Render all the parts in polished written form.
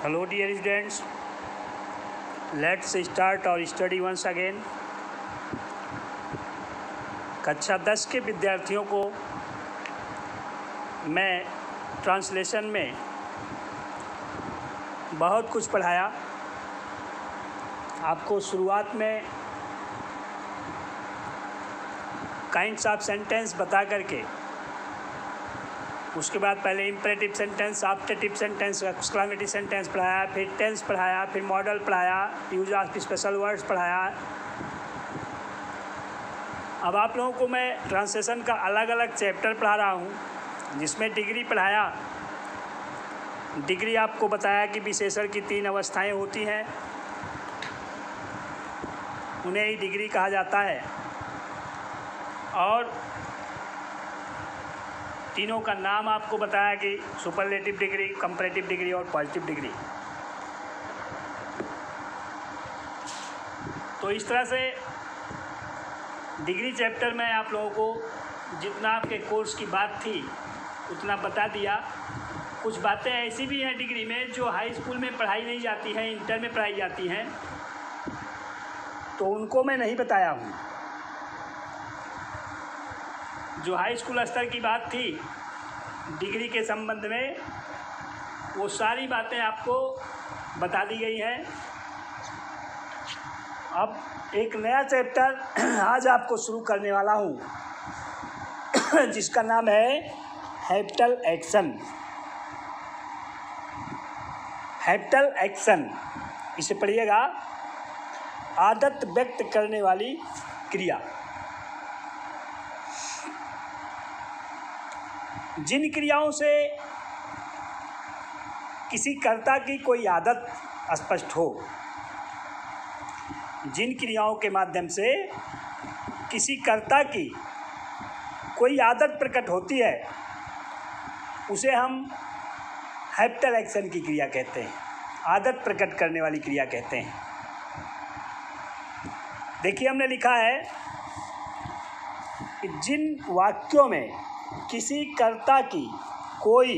Hello dear students, let's start our study once again। कक्षा 10 के विद्यार्थियों को मैं ट्रांसलेशन में बहुत कुछ पढ़ाया। आपको शुरुआत में काइंड्स ऑफ सेंटेंस बता करके, उसके बाद पहले imperative sentence, objective sentence, exclamatory sentence पढ़ाया, फिर टेंस पढ़ाया, फिर मॉडल पढ़ाया, यूज ऑफ स्पेशल वर्ड्स पढ़ाया। अब आप लोगों को मैं ट्रांसलेशन का अलग अलग चैप्टर पढ़ा रहा हूँ, जिसमें डिग्री पढ़ाया। डिग्री आपको बताया कि विशेषण की 3 अवस्थाएं होती हैं, उन्हें ही डिग्री कहा जाता है। और तीनों का नाम आपको बताया कि सुपरलेटिव डिग्री, कंपैरेटिव डिग्री और पॉजिटिव डिग्री। तो इस तरह से डिग्री चैप्टर में आप लोगों को जितना आपके कोर्स की बात थी उतना बता दिया। कुछ बातें ऐसी भी हैं डिग्री में जो हाई स्कूल में पढ़ाई नहीं जाती हैं, इंटर में पढ़ाई जाती हैं, तो उनको मैं नहीं बताया हूँ। जो हाई स्कूल स्तर की बात थी डिग्री के संबंध में, वो सारी बातें आपको बता दी गई हैं। अब एक नया चैप्टर आज आपको शुरू करने वाला हूँ, जिसका नाम है हैबिटल एक्शन। हैबिटल एक्शन, इसे पढ़िएगा, आदत व्यक्त करने वाली क्रिया। जिन क्रियाओं से किसी कर्ता की कोई आदत स्पष्ट हो, जिन क्रियाओं के माध्यम से किसी कर्ता की कोई आदत प्रकट होती है, उसे हम हैबिटल एक्शन की क्रिया कहते हैं, आदत प्रकट करने वाली क्रिया कहते हैं। देखिए, हमने लिखा है कि जिन वाक्यों में किसी कर्ता की कोई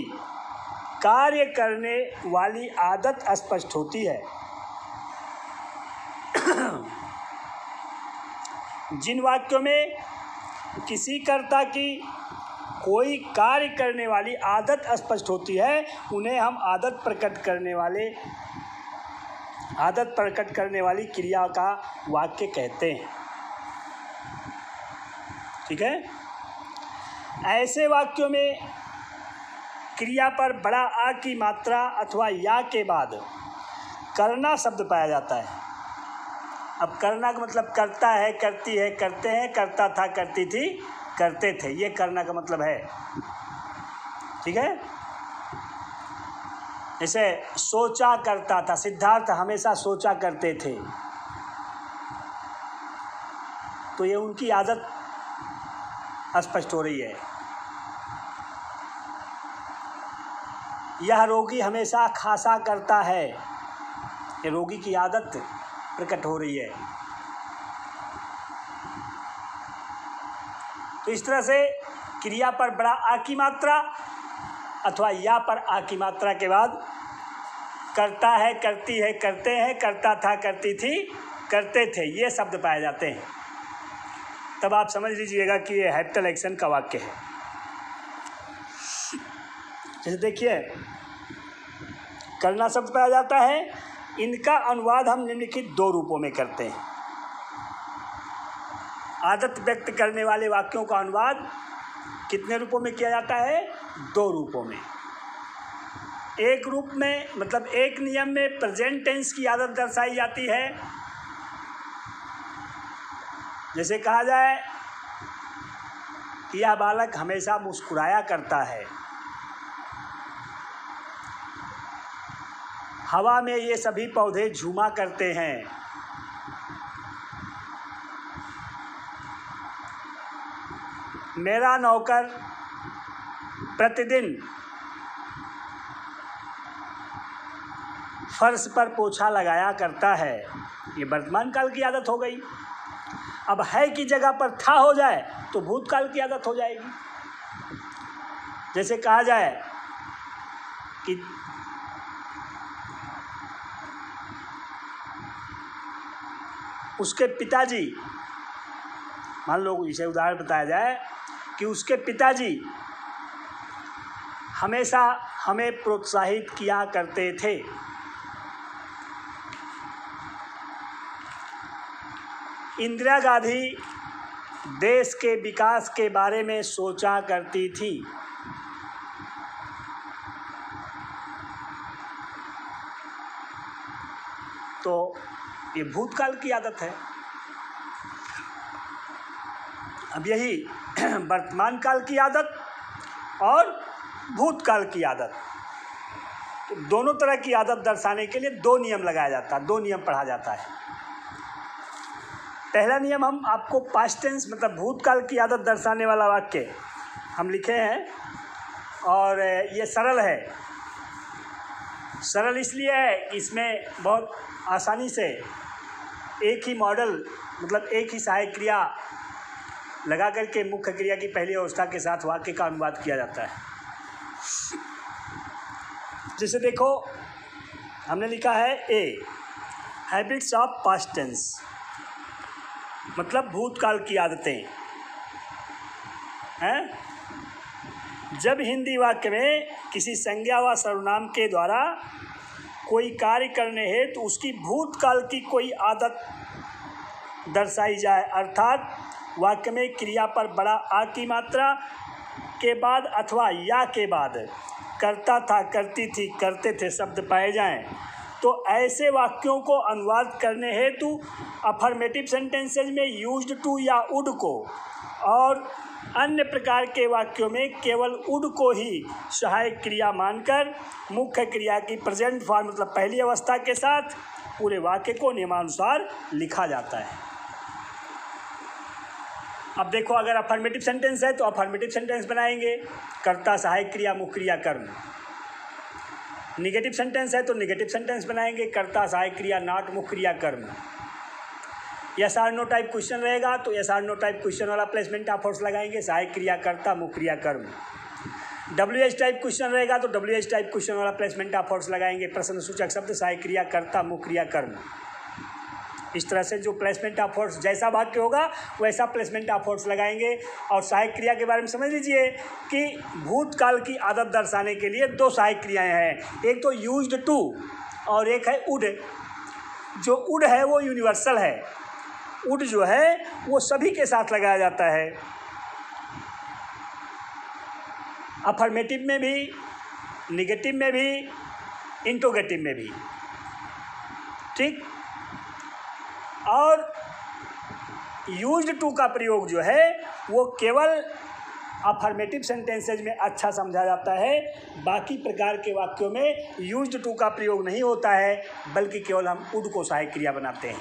कार्य करने वाली आदत स्पष्ट होती है, जिन वाक्यों में किसी कर्ता की कोई कार्य करने वाली आदत स्पष्ट होती है, उन्हें हम आदत प्रकट करने वाली क्रिया का वाक्य कहते हैं। ठीक है। ऐसे वाक्यों में क्रिया पर बड़ा आ की मात्रा अथवा या के बाद करना शब्द पाया जाता है। अब करना का मतलब करता है, करती है, करते हैं, करता था, करती थी, करते थे, ये करना का मतलब है। ठीक है। जैसे सोचा करता था, सिद्धार्थ हमेशा सोचा करते थे, तो ये उनकी आदत स्पष्ट हो रही है। यह रोगी हमेशा खांसा करता है, ये रोगी की आदत प्रकट हो रही है। तो इस तरह से क्रिया पर बड़ा आ की मात्रा अथवा या पर आ की मात्रा के बाद करता है, करती है, करते हैं, करता था, करती थी, करते थे, ये शब्द पाए जाते हैं। तब आप समझ लीजिएगा कि ये हैबिटल एक्शन का वाक्य है। जैसे देखिए, करना शब्द पाया जाता है, इनका अनुवाद हम निम्नलिखित 2 रूपों में करते हैं। आदत व्यक्त करने वाले वाक्यों का अनुवाद कितने रूपों में किया जाता है? 2 रूपों में। एक रूप में, मतलब एक नियम में प्रेजेंट टेंस की आदत दर्शाई जाती है। जैसे कहा जाए कि यह बालक हमेशा मुस्कुराया करता है, हवा में ये सभी पौधे झूमा करते हैं, मेरा नौकर प्रतिदिन फर्श पर पोछा लगाया करता है। ये वर्तमान काल की आदत हो गई। अब है की जगह पर था हो जाए तो भूतकाल की आदत हो जाएगी। जैसे कहा जाए कि उसके पिताजी, मान लो इसे उदाहरण बताया जाए कि उसके पिताजी हमेशा हमें प्रोत्साहित किया करते थे। इंदिरा गांधी देश के विकास के बारे में सोचा करती थी। तो ये भूतकाल की आदत है। अब यही वर्तमान काल की आदत और भूतकाल की आदत, तो दोनों तरह की आदत दर्शाने के लिए दो नियम लगाया जाता है, दो नियम पढ़ा जाता है। पहला नियम हम आपको पास्ट टेंस मतलब भूतकाल की आदत दर्शाने वाला वाक्य हम लिखे हैं, और ये सरल है। सरल इसलिए है कि इसमें बहुत आसानी से एक ही मॉडल मतलब एक ही सहायक क्रिया लगा करके मुख्य क्रिया की पहली अवस्था के साथ वाक्य का अनुवाद किया जाता है। जैसे देखो, हमने लिखा है ए, हैबिट्स ऑफ पास्ट टेंस मतलब भूतकाल की आदतें हैं। जब हिंदी वाक्य में किसी संज्ञा व सर्वनाम के द्वारा कोई कार्य करने हेतु तो उसकी भूतकाल की कोई आदत दर्शाई जाए, अर्थात वाक्य में क्रिया पर बड़ा आ की मात्रा के बाद अथवा या के बाद करता था, करती थी, करते थे शब्द पाए जाएं, तो ऐसे वाक्यों को अनुवाद करने हेतु अफर्मेटिव सेंटेंसेज में यूज्ड टू या वुड को और अन्य प्रकार के वाक्यों में केवल वुड को ही सहायक क्रिया मानकर मुख्य क्रिया की प्रेजेंट फॉर्म मतलब पहली अवस्था के साथ पूरे वाक्य को नियमानुसार लिखा जाता है। अब देखो, अगर अफर्मेटिव सेंटेंस है तो अफर्मेटिव सेंटेंस बनाएंगे, कर्ता सहायक क्रिया मुख्य क्रिया कर्म। निगेटिव सेंटेंस है तो निगेटिव सेंटेंस बनाएंगे, कर्ता सहायक क्रिया नॉट मुख्य क्रिया कर्म। Yes or no type question रहेगा तो yes or no type question वाला प्लेसमेंट ऑफ फोर्स लगाएंगे, सहायक क्रिया कर्ता मुख्य क्रिया कर्म। WH टाइप क्वेश्चन रहेगा तो WH टाइप क्वेश्चन वाला प्लेसमेंट ऑफ फोर्स लगाएंगे, प्रश्न सूचक शब्द सहायक क्रिया कर्ता मुख्य क्रिया कर्म। इस तरह से जो प्लेसमेंट ऑफ फोर्स जैसा वाक्य होगा वैसा प्लेसमेंट ऑफ फोर्स लगाएंगे। और सहायक क्रिया के बारे में समझ लीजिए कि भूतकाल की आदत दर्शाने के लिए दो सहायक क्रियाएं हैं, एक तो यूज्ड टू और एक है वुड। जो वुड है वो यूनिवर्सल है, वुड जो है वो सभी के साथ लगाया जाता है, अफर्मेटिव में भी, निगेटिव में भी, इंटरोगेटिव में भी, ठीक। और यूज्ड टू का प्रयोग जो है वो केवल अफर्मेटिव सेंटेंसेज में अच्छा समझा जाता है, बाकी प्रकार के वाक्यों में यूज्ड टू का प्रयोग नहीं होता है, बल्कि केवल हम वुड को सहायक क्रिया बनाते हैं।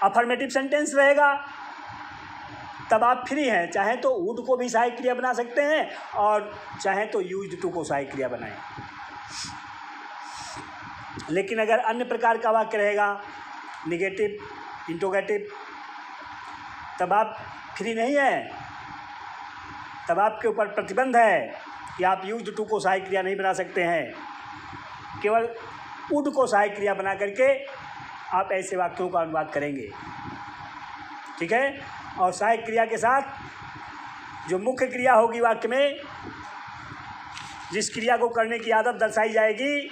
अफर्मेटिव सेंटेंस रहेगा तब आप फ्री हैं, चाहे तो वुड को भी सहायक क्रिया बना सकते हैं और चाहे तो यूज्ड टू को सहायक क्रिया बनाएं। लेकिन अगर अन्य प्रकार का वाक्य रहेगा निगेटिव, इंटरोगेटिव, तब आप फ्री नहीं हैं, तब आपके ऊपर प्रतिबंध है कि आप यूज्ड टू को सहायक क्रिया नहीं बना सकते हैं, केवल वुड को सहायक क्रिया बना करके आप ऐसे वाक्यों का अनुवाद करेंगे, ठीक है। और सहायक क्रिया के साथ जो मुख्य क्रिया होगी वाक्य में, जिस क्रिया को करने की आदत दर्शाई जाएगी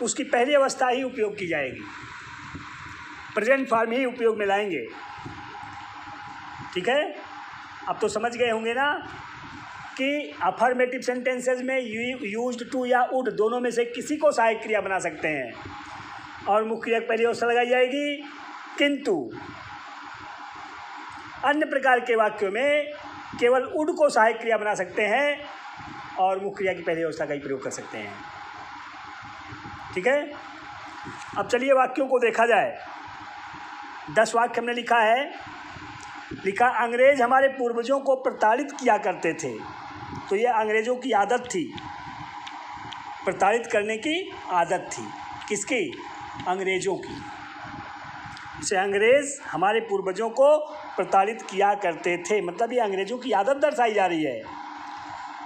उसकी पहली अवस्था ही उपयोग की जाएगी, प्रेजेंट फॉर्म ही उपयोग में लाएंगे, ठीक है। अब तो समझ गए होंगे ना कि अफर्मेटिव सेंटेंसेज में यूज्ड टू या वुड दोनों में से किसी को सहायक क्रिया बना सकते हैं और मुख्य क्रिया पहली अवस्था लगाई जाएगी, किंतु अन्य प्रकार के वाक्यों में केवल वुड को सहायक क्रिया बना सकते हैं और मुख्य क्रिया की पहली अवस्था का ही प्रयोग कर सकते हैं, ठीक है। अब चलिए वाक्यों को देखा जाए। 10 वाक्य हमने लिखा है। लिखा, अंग्रेज हमारे पूर्वजों को प्रताड़ित किया करते थे। तो ये अंग्रेजों की आदत थी, प्रताड़ित करने की आदत थी। किसकी? अंग्रेजों की। इसे अंग्रेज हमारे पूर्वजों को प्रताड़ित किया करते थे, मतलब ये अंग्रेजों की आदत दर्शाई जा रही है।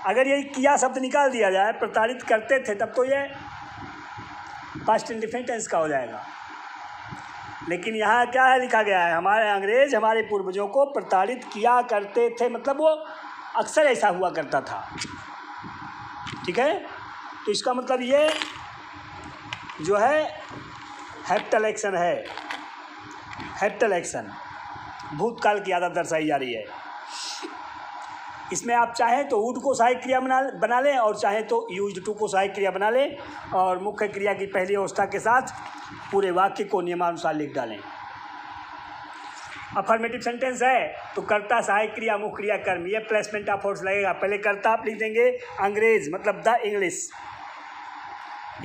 अगर ये किया शब्द निकाल दिया जाए, प्रताड़ित करते थे, तब तो ये पास्ट इंडेफिनिट टेंस का हो जाएगा। लेकिन यहाँ क्या है लिखा गया है, हमारे अंग्रेज हमारे पूर्वजों को प्रताड़ित किया करते थे, मतलब वो अक्सर ऐसा हुआ करता था। ठीक है, तो इसका मतलब ये जो है हैप्टल एक्शन है, हैप्टल एक्शन भूतकाल की आदत दर्शाई जा रही है। इसमें आप चाहें तो वुड को सहायक क्रिया बना लें और चाहें तो यूज्ड टू को सहायक क्रिया बना लें और मुख्य क्रिया की पहली अवस्था के साथ पूरे वाक्य को नियमानुसार लिख डालें। अफर्मेटिव सेंटेंस है तो कर्ता सहायक क्रिया मुख्य क्रिया कर्म, ये प्लेसमेंट ऑफ फोर्स लगेगा। पहले कर्ता आप लिख देंगे अंग्रेज, मतलब द इंग्लिश,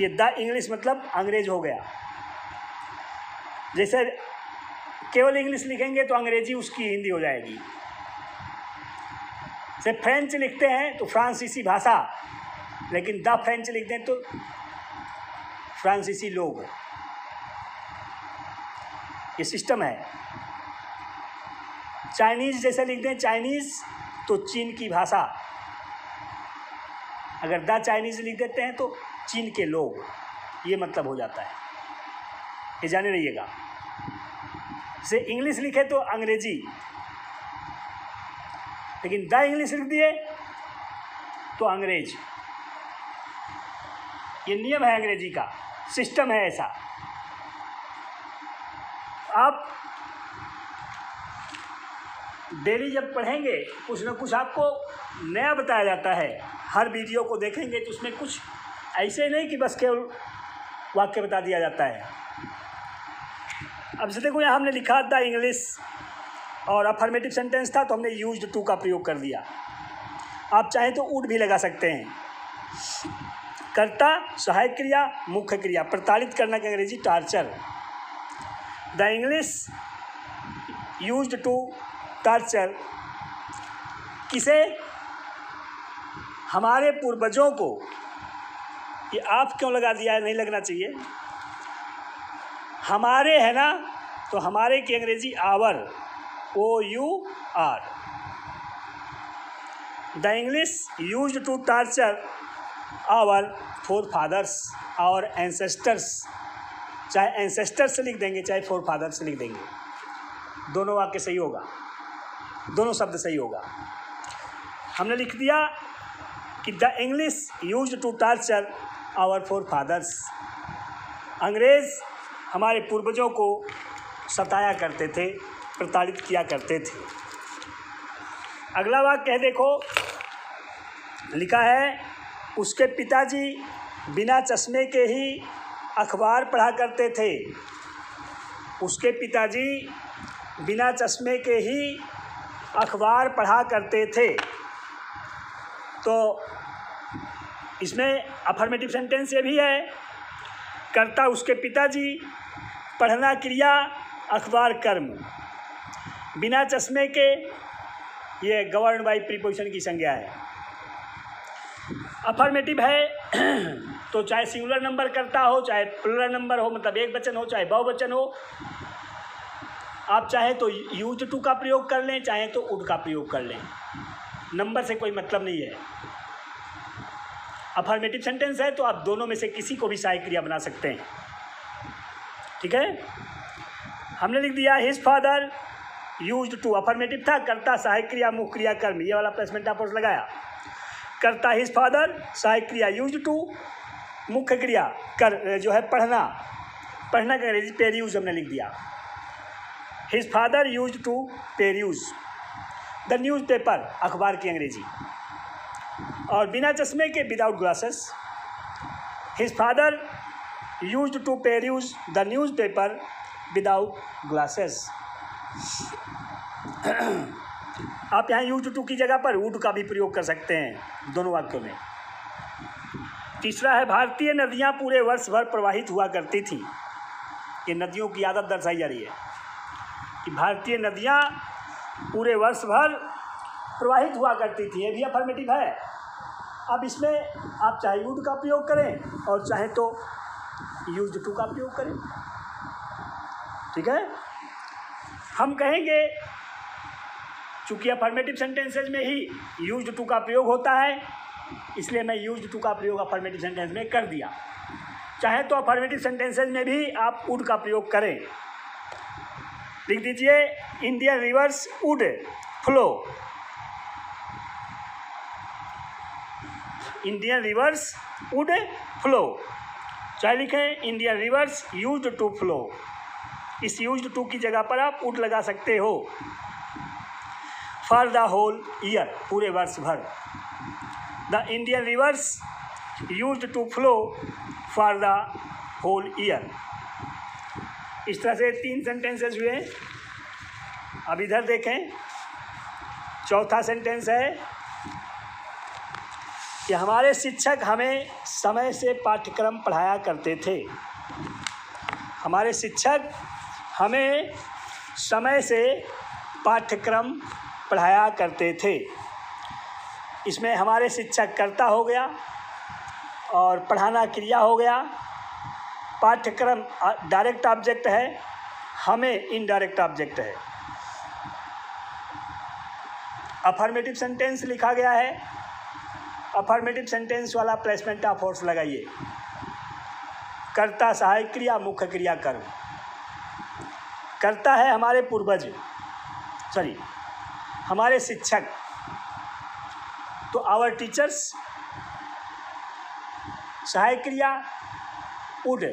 ये द इंग्लिश मतलब अंग्रेज हो गया। जैसे केवल इंग्लिश लिखेंगे तो अंग्रेजी उसकी हिंदी हो जाएगी। जैसे फ्रेंच लिखते हैं तो फ्रांसीसी भाषा, लेकिन द फ्रेंच लिख दें तो फ्रांसीसी लोग। ये सिस्टम है। चाइनीज़ जैसे लिख दें चाइनीज़ तो चीन की भाषा, अगर द चाइनीज़ लिख देते हैं तो चीन के लोग, ये मतलब हो जाता है। ये जाने रहिएगा। जैसे इंग्लिश लिखे तो अंग्रेजी, लेकिन द इंग्लिश लिख दिए तो अंग्रेज। ये नियम है अंग्रेजी का, सिस्टम है ऐसा। आप डेली जब पढ़ेंगे कुछ ना कुछ आपको नया बताया जाता है। हर वीडियो को देखेंगे तो उसमें कुछ ऐसे नहीं कि बस केवल वाक्य बता दिया जाता है। अब से देखो यहाँ हमने लिखा द इंग्लिश और अफर्मेटिव सेंटेंस था तो हमने यूज्ड टू का प्रयोग कर दिया। आप चाहें तो वुड भी लगा सकते हैं। कर्ता सहायक क्रिया मुख्य क्रिया, प्रताड़ित करना की अंग्रेजी torture. The English used to torture किसे, हमारे पूर्वजों को। ये आप क्यों लगा दिया है, नहीं लगना चाहिए। हमारे है ना, तो हमारे की अंग्रेजी our, OUR। The English used to torture our forefathers और एंसेस्टर्स। चाहे एंसेस्टर्स से लिख देंगे चाहे फोर फादर्स से लिख देंगे, दोनों वाक्य सही होगा, दोनों शब्द सही होगा। हमने लिख दिया कि the English used to torture our forefathers. अंग्रेज हमारे पूर्वजों को सताया करते थे, प्रताड़ित किया करते थे। अगला वाक्य है, देखो लिखा है उसके पिताजी बिना चश्मे के ही अखबार पढ़ा करते थे। उसके पिताजी बिना चश्मे के ही अखबार पढ़ा करते थे। तो इसमें अफर्मेटिव सेंटेंस ये भी है, कर्ता उसके पिताजी, पढ़ना क्रिया, अखबार कर्म। बिना चश्मे के, ये गवर्न बाई प्रीपोजिशन की संज्ञा है। अफर्मेटिव है तो चाहे सिंगुलर नंबर कर्ता हो चाहे प्लुरल नंबर हो, मतलब एक वचन हो चाहे बहुवचन हो, आप चाहे तो यूज्ड टू का प्रयोग कर लें चाहे तो वुड का प्रयोग कर लें, नंबर से कोई मतलब नहीं है। अफर्मेटिव सेंटेंस है तो आप दोनों में से किसी को भी सहायक क्रिया बना सकते हैं। ठीक है, हमने लिख दिया his father used to, affirmative था, कर्ता सहायक क्रिया मुख्य क्रिया कर्म, ये वाला प्लेसमेंट ऑफ फोर्स लगाया। कर्ता हिज फादर, सहायक क्रिया यूज्ड टू, मुख्य क्रिया कर जो है पढ़ना, पढ़ना का अंग्रेजी पेरियूज हमने लिख दिया। His father used to peruse the newspaper, अखबार की अंग्रेजी। और बिना चश्मे के without glasses, his father used to peruse the newspaper without glasses. आप यहाँ यूज्ड टू की जगह पर वुड का भी प्रयोग कर सकते हैं दोनों वाक्यों में। तीसरा है भारतीय नदियाँ पूरे वर्ष भर प्रवाहित हुआ करती थी। ये नदियों की आदत दर्शाई जा रही है कि भारतीय नदियाँ पूरे वर्ष भर प्रवाहित हुआ करती थी, ये भी अफर्मेटिव है। अब इसमें आप चाहे वुड का प्रयोग करें और चाहे तो यूज्ड टू का प्रयोग करें। ठीक है, हम कहेंगे चूँकि अफर्मेटिव सेंटेंसेज में ही यूज्ड टू का प्रयोग होता है, इसलिए मैं यूज्ड टू का प्रयोग अफर्मेटिव सेंटेंस में कर दिया। चाहे तो अफर्मेटिव सेंटेंसेज में भी आप वुड का प्रयोग करें, लिख दीजिए Indian rivers would flow. Indian rivers would flow, चाहे लिखें Indian rivers used to flow. इस यूज्ड टू की जगह पर आप वुड लगा सकते हो। फॉर द होल ईयर, पूरे वर्ष भर। The Indian rivers used to flow for the whole year. इस तरह से 3 सेंटेंसेस हुए। अब इधर देखें, चौथा सेंटेंस है कि हमारे शिक्षक हमें समय से पाठ्यक्रम पढ़ाया करते थे। हमारे शिक्षक हमें समय से पाठ्यक्रम पढ़ाया करते थे। इसमें हमारे शिक्षक कर्ता हो गया और पढ़ाना क्रिया हो गया। पाठ्यक्रम डायरेक्ट ऑब्जेक्ट है, हमें इनडायरेक्ट ऑब्जेक्ट है। अफर्मेटिव सेंटेंस लिखा गया है। अफर्मेटिव सेंटेंस वाला प्लेसमेंट ऑफ फोर्स लगाइए। कर्ता सहायक क्रिया, मुख्य क्रिया कर्म। कर्ता है हमारे पूर्वज, हमारे शिक्षक, तो आवर टीचर्स। सहायक क्रिया वुड,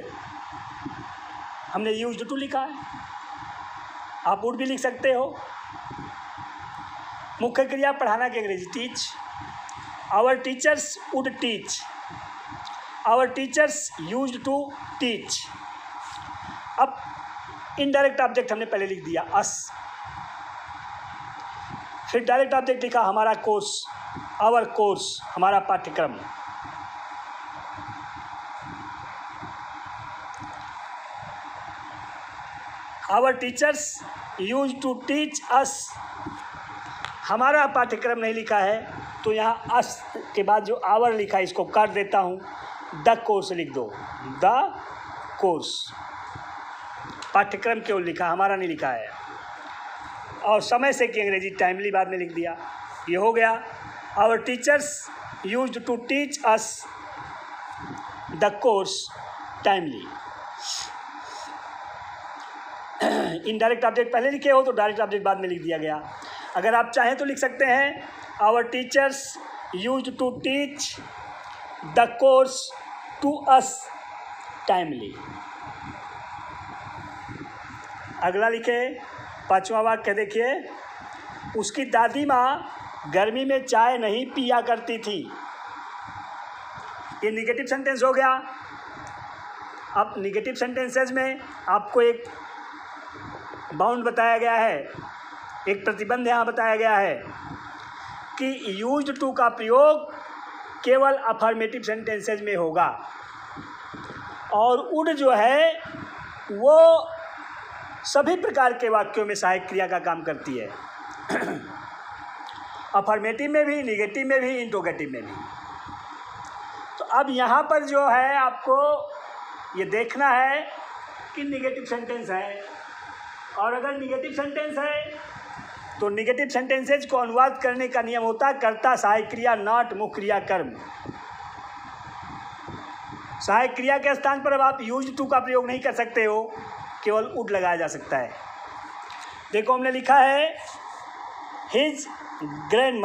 हमने यूज्ड टू लिखा है, आप वुड भी लिख सकते हो। मुख्य क्रिया पढ़ाना की अंग्रेजी teach. Our teachers would teach, our teachers used to teach. अब इनडायरेक्ट ऑब्जेक्ट हमने पहले लिख दिया अस, फिर डायरेक्ट ऑब्जेक्ट लिखा हमारा कोर्स, आवर कोर्स, हमारा पाठ्यक्रम। Our teachers use to teach us, हमारा पाठ्यक्रम नहीं लिखा है तो यहाँ अस के बाद जो आवर लिखा है इसको काट देता हूँ, द कोर्स लिख दो, द कोर्स। पाठ्यक्रम केवल लिखा, हमारा नहीं लिखा है। और समय से की अंग्रेजी टाइमली बाद में लिख दिया। ये हो गया our teachers used to teach us the course timely. Indirect object पहले लिखे हो तो डायरेक्ट ऑब्जेक्ट बाद में लिख दिया गया। अगर आप चाहें तो लिख सकते हैं our teachers used to teach the course to us timely. अगला लिखे, 5वां वाक्य देखिए, उसकी दादी माँ गर्मी में चाय नहीं पिया करती थी। ये निगेटिव सेंटेंस हो गया। अब निगेटिव सेंटेंसेस में आपको एक बाउंड बताया गया है, एक प्रतिबंध यहाँ बताया गया है कि यूज्ड टू का प्रयोग केवल अफर्मेटिव सेंटेंसेज में होगा और वुड जो है वो सभी प्रकार के वाक्यों में सहायक क्रिया का काम करती है। अफर्मेटिव में भी, निगेटिव में भी, इंट्रोगेटिव में भी। तो अब यहाँ पर जो है आपको ये देखना है कि निगेटिव सेंटेंस है, और अगर निगेटिव सेंटेंस है तो निगेटिव सेंटेंसेज को अनुवाद करने का नियम होता है कर्ता सहायक क्रिया नॉट मुख्य क्रिया कर्म। सहायक क्रिया के स्थान पर अब आप यूज्ड टू का प्रयोग नहीं कर सकते हो, केवल वुड लगाया जा सकता है। देखो हमने लिखा है his grand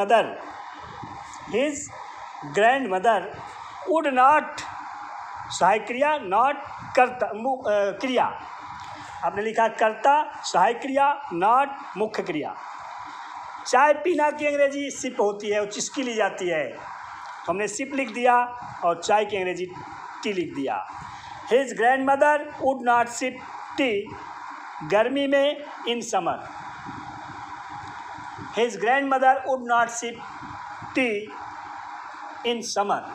mother would not, सहायक क्रिया नॉट कर्ता क्रिया, आपने लिखा कर्ता सहायक क्रिया नॉट मुख्य क्रिया। चाय पीना की अंग्रेजी सिप होती है, वो चिस्की ली जाती है, तो हमने सिप लिख दिया और चाय की अंग्रेजी टी लिख दिया। His grandmother would not sip tea गर्मी में in summer. His grandmother would not sip tea in summer.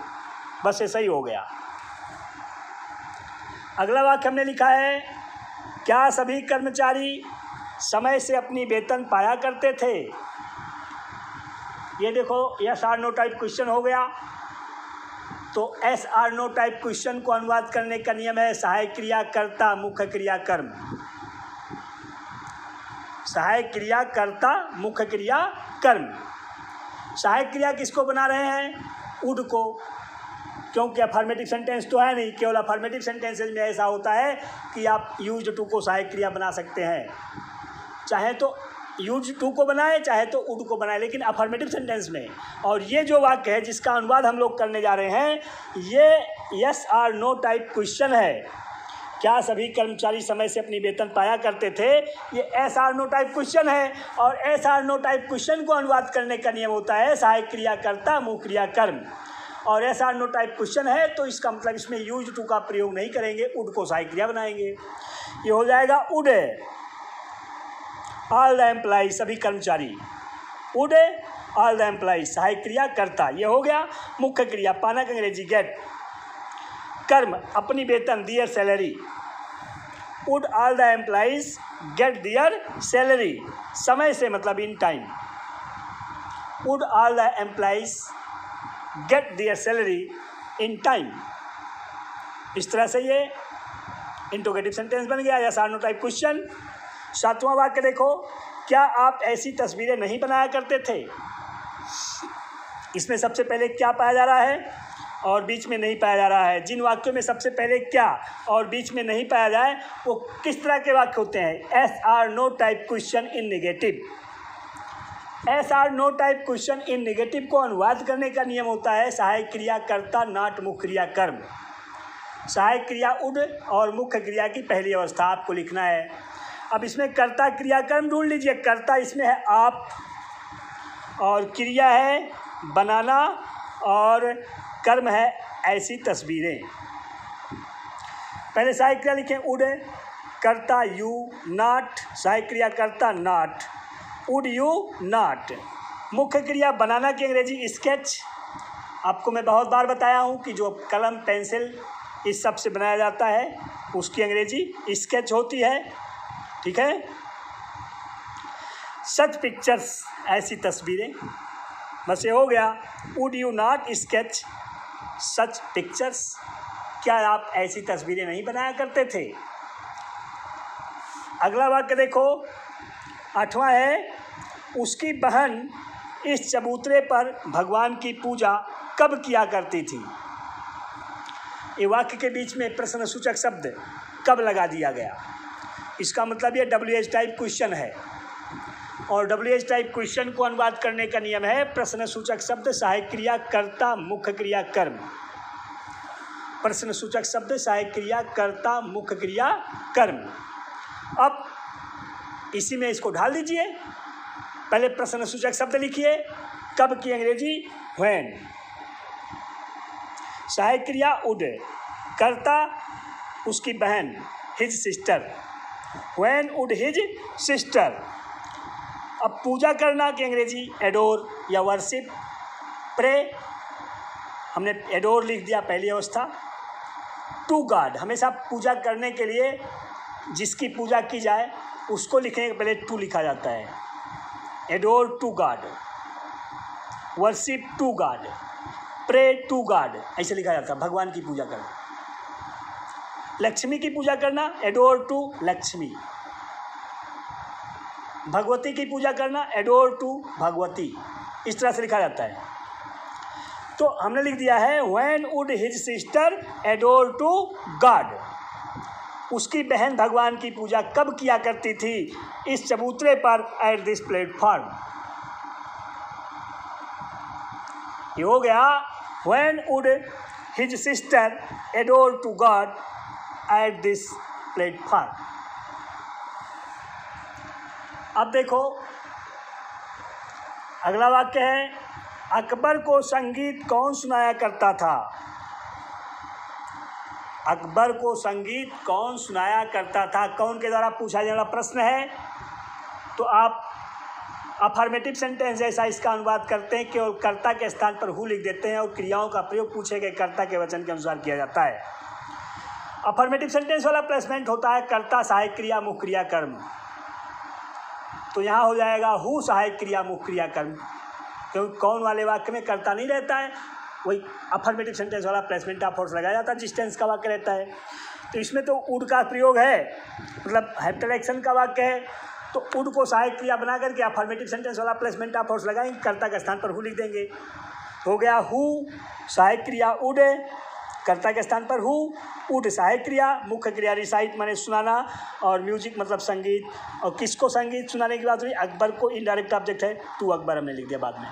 बस ऐसा ही हो गया। अगला वाक्य हमने लिखा है क्या सभी कर्मचारी समय से अपनी वेतन पाया करते थे। ये देखो yes or no type question हो गया। तो yes or no type question को अनुवाद करने का नियम है सहायक क्रिया कर्ता मुख्य क्रिया कर्म। सहायक क्रिया कर्ता मुख्य क्रिया कर्म। सहायक क्रिया किसको बना रहे हैं? वुड को, क्योंकि अफर्मेटिव सेंटेंस तो है नहीं। केवल अफर्मेटिव सेंटेंसेज में ऐसा होता है कि आप यूज्ड टू को सहायक क्रिया बना सकते हैं। चाहे तो यूज टू को बनाए चाहे तो वुड को बनाए, लेकिन अफर्मेटिव सेंटेंस में। और ये जो वाक्य है जिसका अनुवाद हम लोग करने जा रहे हैं, ये यस और नो टाइप क्वेश्चन है। क्या सभी कर्मचारी समय से अपनी वेतन पाया करते थे, ये yes or no type question है। और yes or no type question को अनुवाद करने का नियम होता है सहायक क्रिया कर्ता मुख्य क्रिया कर्म। और yes or no type question है तो इसका मतलब इसमें यूज टू का प्रयोग नहीं करेंगे, वुड को सहायक क्रिया बनाएंगे। ये हो जाएगा वुड ऑल द एम्प्लॉइज, सभी कर्मचारी। वुड ऑल द एम्प्लॉइज सहायक क्रिया कर्ता, ये हो गया। मुख्य क्रिया पाना का अंग्रेजी गेट, कर्म अपनी वेतन their salary. Would all the employees get their salary, समय से मतलब in time. Would all the employees get their salary in time. इस तरह से ये इंटरोगेटिव सेंटेंस बन गया या सार नो टाइप क्वेश्चन। 7वां वाक्य देखो, क्या आप ऐसी तस्वीरें नहीं बनाया करते थे। इसमें सबसे पहले क्या पाया जा रहा है और बीच में नहीं पाया जा रहा है। जिन वाक्यों में सबसे पहले क्या और बीच में नहीं पाया जाए वो किस तरह के वाक्य होते हैं, yes or no type question in negative. Yes or no type question in negative को अनुवाद करने का नियम होता है सहायक क्रिया कर्ता नाट मुख्य क्रिया कर्म। सहायक क्रिया उड और मुख्य क्रिया की पहली अवस्था आपको लिखना है। अब इसमें कर्ता क्रिया कर्म ढूंढ लीजिए। कर्ता इसमें है आप, और क्रिया है बनाना, और कर्म है ऐसी तस्वीरें। पहले सहायक क्रिया लिखें उड, कर्ता यू, नाट सहायक क्रिया कर्ता नाट, वुड यू नाट। मुख्य क्रिया बनाना की अंग्रेजी स्केच। आपको मैं बहुत बार बताया हूँ कि जो कलम पेंसिल इस सब से बनाया जाता है उसकी अंग्रेजी स्केच होती है, ठीक है। सच पिक्चर्स ऐसी तस्वीरें, बस ये हो गया। Would you not sketch such pictures, क्या आप ऐसी तस्वीरें नहीं बनाया करते थे। अगला वाक्य देखो, 8वां है, उसकी बहन इस चबूतरे पर भगवान की पूजा कब किया करती थी। ये वाक्य के बीच में प्रश्नसूचक शब्द कब लगा दिया गया, इसका मतलब ये WH टाइप क्वेश्चन है। और WH टाइप क्वेश्चन को अनुवाद करने का नियम है प्रश्नसूचक शब्द सहायक क्रिया कर्ता मुख्य क्रिया कर्म। प्रश्नसूचक शब्द सहायक क्रिया कर्ता मुख्य क्रिया कर्म। अब इसी में इसको ढाल दीजिए। पहले प्रश्नसूचक शब्द लिखिए, कब की अंग्रेजी व्हेन, सहायक क्रिया उड, कर्ता उसकी बहन हिज सिस्टर, व्हेन उड हिज सिस्टर। अब पूजा करना की अंग्रेजी एडोर या वर्शिप, प्रे हमने एडोर लिख दिया पहली अवस्था। टू गॉड, हमेशा पूजा करने के लिए जिसकी पूजा की जाए उसको लिखने के पहले टू लिखा जाता है। Adore to God, worship to God, pray to God, ऐसे लिखा जाता है भगवान की पूजा करना। लक्ष्मी की पूजा करना एडोर टू लक्ष्मी, भगवती की पूजा करना एडोर टू भगवती, इस तरह से लिखा जाता है। तो हमने लिख दिया है when would his sister adore to God, उसकी बहन भगवान की पूजा कब किया करती थी इस चबूतरे पर एट दिस प्लेटफॉर्म। ये हो गया when would his sister adore to God at this platform. अब देखो अगला वाक्य है, अकबर को संगीत कौन सुनाया करता था। अकबर को संगीत कौन सुनाया करता था, कौन के द्वारा पूछा जाने वाला प्रश्न है। तो आप अफर्मेटिव सेंटेंस जैसा इसका अनुवाद करते हैं, केवल कर्ता के स्थान पर हु लिख देते हैं और क्रियाओं का प्रयोग पूछे गए कर्ता के वचन के अनुसार किया जाता है। अफर्मेटिव सेंटेंस वाला प्लेसमेंट होता है कर्ता सहायक क्रिया मुख्य क्रिया कर्म। तो यहाँ हो जाएगा हु सहायक क्रिया मुख्य क्रिया कर्म, क्योंकि कौन वाले वाक्य में कर्ता नहीं रहता है, वही अफर्मेटिव सेंटेंस वाला प्लेसमेंट ऑफ फोर्स लगाया जाता है जिस टेंस का वाक्य रहता है। तो इसमें तो उड का प्रयोग है, मतलब हैप्टल एक्शन का वाक्य है, तो उड को सहायक क्रिया बना करके अफर्मेटिव सेंटेंस वाला प्लेसमेंट ऑफ फोर्स लगाएंगे, कर्ता के स्थान पर हु लिख देंगे। हो गया हु सहायक क्रिया उड, कर्ता के स्थान पर हु, वुड सहायक क्रिया, मुख्य क्रिया रिसाइट माने सुनाना, और म्यूजिक मतलब संगीत। और किसको संगीत सुनाने की बात हुई? अकबर को इनडायरेक्ट ऑब्जेक्ट है, टू अकबर हमने लिख दिया बाद में।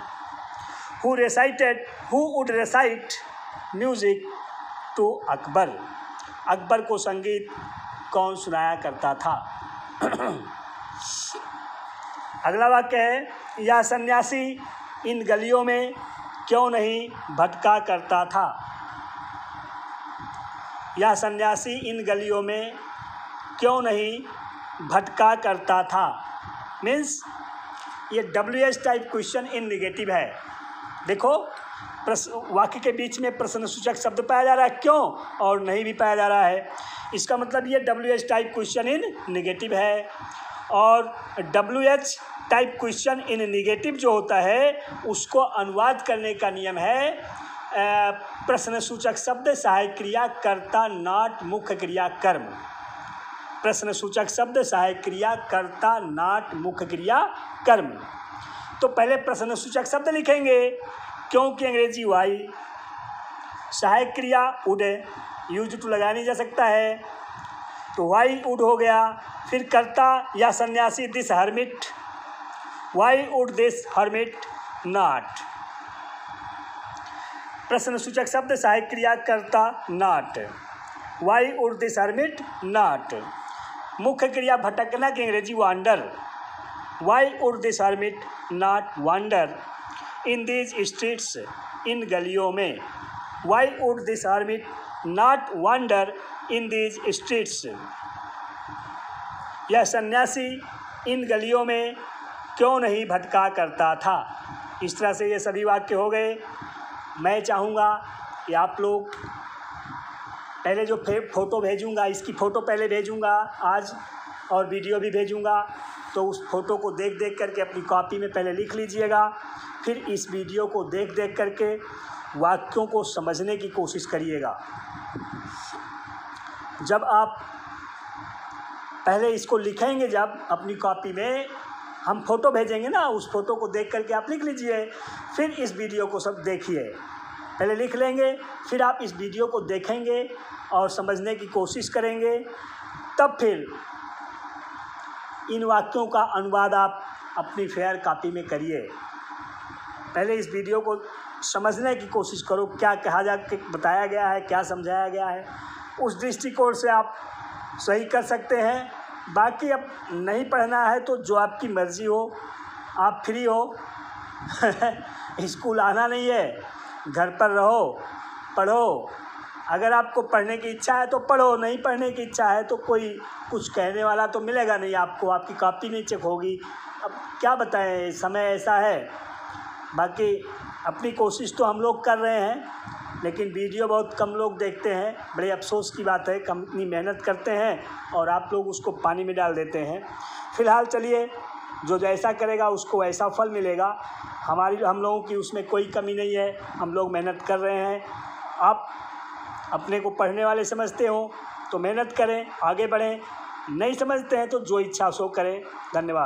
Who recited, who would recite music to Akbar, Akbar को संगीत कौन सुनाया करता था? अगला वाक्य है, यह सन्यासी इन गलियों में क्यों नहीं भटका करता था? यह सन्यासी इन गलियों में क्यों नहीं भटका करता था? मीन्स ये WH टाइप क्वेश्चन इन निगेटिव है। देखो वाक्य के बीच में प्रश्नसूचक शब्द पाया जा रहा है, क्यों और नहीं भी पाया जा रहा है। इसका मतलब ये WH टाइप क्वेश्चन इन निगेटिव है। और WH टाइप क्वेश्चन इन निगेटिव जो होता है उसको अनुवाद करने का नियम है प्रश्नसूचक शब्द सहायक क्रिया कर्ता नॉट मुख्य क्रिया कर्म। प्रश्नसूचक शब्द सहायक क्रिया कर्ता नॉट मुख्य क्रिया कर्म। तो पहले प्रश्नसूचक शब्द लिखेंगे, क्योंकि अंग्रेजी वाई, सहायक क्रिया वुड, यूज टू लगाया नहीं जा सकता है तो वाई वुड हो गया। फिर कर्ता या सन्यासी this hermit, why would this hermit not. प्रश्नसूचक शब्द सहायक क्रिया कर्ता not, why would this hermit not. मुख्य क्रिया भटकना की अंग्रेजी wander, why would this hermit not wander in these streets, इन गलियों में, why would this hermit not wander in these streets. यह सन्यासी इन गलियों में क्यों नहीं भटका करता था। इस तरह से ये सभी वाक्य हो गए। मैं चाहूँगा कि आप लोग पहले जो फ़ोटो भेजूँगा, इसकी फ़ोटो पहले भेजूँगा आज, और वीडियो भी भेजूँगा, तो उस फ़ोटो को देख देख करके अपनी कॉपी में पहले लिख लीजिएगा। फिर इस वीडियो को देख देख करके वाक्यों को समझने की कोशिश करिएगा। जब आप पहले इसको लिखेंगे, जब अपनी कॉपी में हम फ़ोटो भेजेंगे ना, उस फ़ोटो को देख करके आप लिख लीजिए। फिर इस वीडियो को सब देखिए, पहले लिख लेंगे, फिर आप इस वीडियो को देखेंगे और समझने की कोशिश करेंगे, तब फिर इन वाक्यों का अनुवाद आप अपनी फेयर कॉपी में करिए। पहले इस वीडियो को समझने की कोशिश करो, क्या कहा जा के बताया गया है, क्या समझाया गया है, उस दृष्टिकोण से आप सही कर सकते हैं। बाकी अब नहीं पढ़ना है तो जो आपकी मर्ज़ी हो, आप फ्री हो स्कूल आना नहीं है, घर पर रहो, पढ़ो। अगर आपको पढ़ने की इच्छा है तो पढ़ो, नहीं पढ़ने की इच्छा है तो कोई कुछ कहने वाला तो मिलेगा नहीं आपको, आपकी कॉपी नहीं चेक होगी। अब क्या बताएं, समय ऐसा है। बाकी अपनी कोशिश तो हम लोग कर रहे हैं, लेकिन वीडियो बहुत कम लोग देखते हैं। बड़े अफसोस की बात है, कम इतनी मेहनत करते हैं और आप लोग उसको पानी में डाल देते हैं। फ़िलहाल चलिए, जो जैसा करेगा उसको वैसा फल मिलेगा। हम लोगों की उसमें कोई कमी नहीं है, हम लोग मेहनत कर रहे हैं। आप अपने को पढ़ने वाले समझते हो तो मेहनत करें, आगे बढ़ें। नहीं समझते हैं तो जो इच्छा सो करें। धन्यवाद।